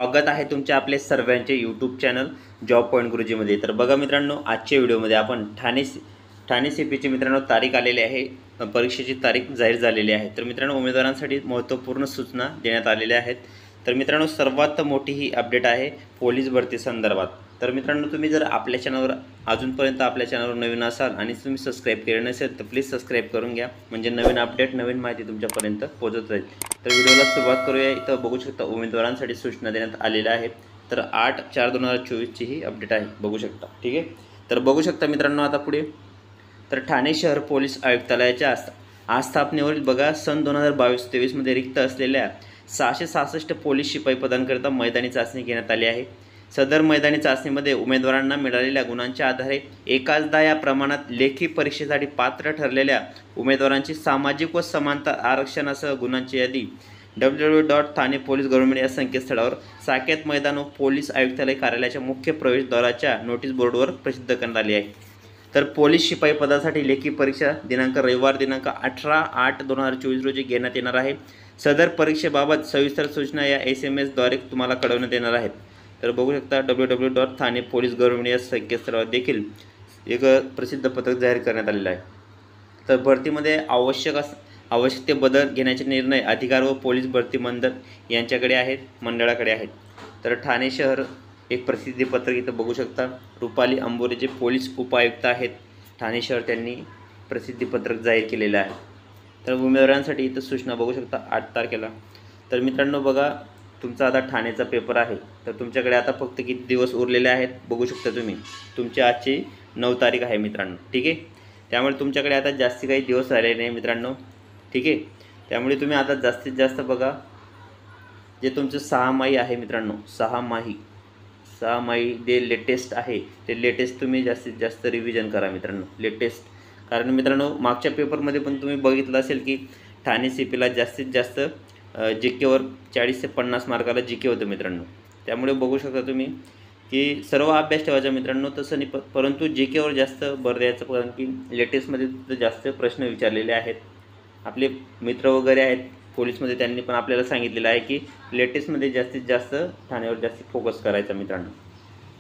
स्वागत आहे तुमच्या आपले सर्वांचे यूट्यूब चॅनल जॉब पॉईंट गुरुजीमध्ये। तर बघा मित्रांनो, आजच्या व्हिडिओमध्ये आपण ठाणे सीपीची मित्रांनो तारीख आलेली आहे, परीक्षेची तारीख जाहीर झालेली आहे। तर मित्रांनो, उमेदवारांसाठी महत्त्वपूर्ण सूचना देण्यात आलेल्या आहेत। तर मित्रांनो, सर्वात मोठी ही अपडेट आहे पोलीस भरती संदर्भात। तर मित्रांनो, तुम्ही जर आपल्या चॅनलवर अजूनपर्यंत आपल्या चॅनलवर नवीन असाल आणि तुम्ही सबस्क्राईब केले नसेल तर प्लीज सबस्क्राईब करून घ्या, म्हणजे नवीन अपडेट नवीन माहिती तुमच्यापर्यंत पोहोचत राहील। तर व्हिडिओला सुरुवात करूया। इथं बघू शकता उमेदवारांसाठी सूचना देण्यात आलेल्या आहेत। तर 8/4/2024 ही अपडेट आहे, बघू शकता। ठीक आहे, तर बघू शकता मित्रांनो, आता पुढे तर ठाणे शहर पोलीस आयुक्तालयाच्या आस्थापनेवरील बघा सन 2022-23 मध्ये रिक्त असलेल्या 666 पोलीस शिपाई पदांकरिता मैदानी चाचणी घेण्यात आली आहे। सदर मैदानी चाचणीमध्ये उमेदवारांना मिळालेल्या गुणांच्या आधारे एकाचदा या प्रमाणात लेखी परीक्षेसाठी पात्र ठरलेल्या उमेदवारांची सामाजिक व समानता आरक्षणासह गुणांची यादी www.thane-police-government या संकेतस्थळावर साकेत मैदान व पोलीस आयुक्तालय कार्यालयाच्या मुख्य प्रवेशद्वाराच्या नोटीस बोर्डवर प्रसिद्ध करण्यात आली आहे। तर पोलीस शिपाई पदासाठी लेखी परीक्षा दिनांक रविवार दिनांक 18/8/2024 रोजी घेण्यात येणार आहे। सदर परीक्षेबाबत सविस्तर सूचना या SMS द्वारे तुम्हाला कळवण्यात येणार आहेत। तर बघू शकता www.thane-police-government या संकेतस्थळावर देखील एक प्रसिद्ध पत्रक जाहीर करण्यात आलेलं आहे। तर भरतीमध्ये आवश्यक ते बदल घेण्याचे निर्णय अधिकार व पोलीस भरती मंडळ यांच्याकडे आहेत, मंडळाकडे आहेत। तर ठाणे शहर एक प्रसिद्धी पत्रक इथं बघू शकता, रुपाली अंबोरे जे पोलीस उपायुक्त आहेत ठाणे शहर, त्यांनी प्रसिद्धी पत्रक जाहीर केलेलं आहे। तर उमेदवारांसाठी इथं सूचना बघू शकता 8 तारखेला। तर मित्रांनो बघा, तुमचा आता ठाणेचा पेपर आहे, तर तुमच्याकडे आता फक्त किती दिवस उरलेले आहेत बघू शकता तुम्ही। तुमची आजची 9 तारीख आहे मित्रांनो, ठीक आहे। त्यामुळे तुमच्याकडे आता जास्ती काही दिवस राहिले नाही मित्रांनो, ठीक आहे। त्यामुळे तुम्ही आता जास्तीत जास्त बघा, जे तुमचं 6 आहे मित्रांनो, 6 जे लेटेस्ट आहे ते लेटेस्ट तुम्ही जास्तीत जास्त रिव्हिजन करा मित्रांनो, लेटेस्ट। कारण मित्रांनो, मागच्या पेपरमध्ये पण तुम्ही बघितलं असेल की ठाणे सीपीला जास्तीत जास्त GKवर 40 ते 50 मार्काला GK होतं मित्रांनो। त्यामुळे बघू शकता तुम्ही की सर्व अभ्यास ठेवायचा मित्रांनो, तसं नाही, परंतु GKवर जास्त भर द्यायचं, कारण की लेटेस्टमध्ये जास्त प्रश्न विचारलेले आहेत। आपले मित्र वगैरे आहेत पोलीसमध्ये, त्यांनी पण आपल्याला सांगितलेलं आहे की लेटेस्टमध्ये जास्तीत जास्त ठाण्यावर जास्त फोकस करायचा मित्रांनो।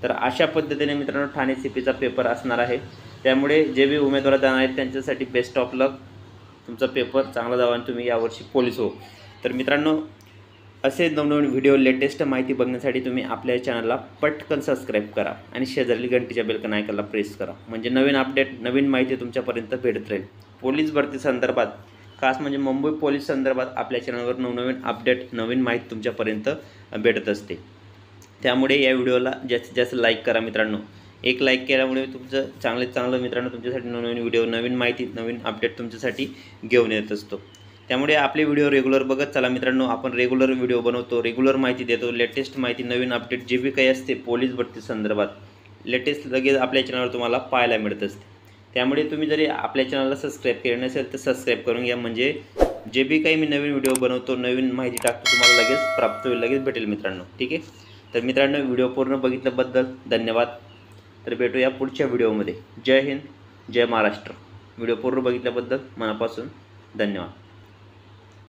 तर अशा पद्धतीने मित्रांनो ठाणे सीपीचा पेपर असणार आहे। त्यामुळे जे बी उमेदवार जाणार आहेत त्यांच्यासाठी बेस्ट ऑफ लक, तुमचा पेपर चांगला जावा आणि तुम्ही यावर्षी पोलीस हो। तर मित्रांनो, असे नवनवीन व्हिडिओ लेटेस्ट माहिती बघण्यासाठी तुम्ही आपल्या चॅनलला पटकन सबस्क्राईब करा आणि शेजारी घंटीच्या बेल आयकॉनला प्रेस करा, म्हणजे नवीन अपडेट नवीन माहिती तुमच्यापर्यंत भेटत राहील। पोलीस भरती संदर्भात, खास म्हणजे मुंबई पोलीस संदर्भात आपल्या चॅनलवर नवनवीन अपडेट नवीन माहिती तुमच्यापर्यंत भेटत असते। त्यामुळे या व्हिडिओला जास्तीत जास्त लाईक करा मित्रांनो। एक लाईक केल्यामुळे तुमचं चांगलं मित्रांनो तुमच्यासाठी नवनवीन व्हिडिओ नवीन माहिती नवीन अपडेट तुमच्यासाठी घेऊन येत असतो। त्यामुळे आपले व्हिडिओ रेग्युलर बघत चला मित्रांनो, आपण रेग्युलर व्हिडिओ बनवतो, रेग्युलर माहिती देतो, लेटेस्ट माहिती नवीन अपडेट जे बी काही असते पोलीस भरती संदर्भात लेटेस्ट लगेच आपल्या चॅनलवर तुम्हाला पाहायला मिळत असते। त्यामुळे तुम्ही जरी आपल्या चॅनलला सबस्क्राईब केले नसेल तर सबस्क्राईब करून घ्या, म्हणजे जे बी काही मी नवीन व्हिडिओ बनवतो नवीन माहिती टाकतो तुम्हाला लगेच प्राप्त होईल, लगेच भेटेल मित्रांनो, ठीक आहे। तर मित्रांनो, व्हिडिओ पूर्ण बघितल्याबद्दल धन्यवाद। तर भेटूया पुढच्या व्हिडिओमध्ये। जय हिंद, जय महाराष्ट्र। व्हिडिओ पूर्ण बघितल्याबद्दल मनापासून धन्यवाद।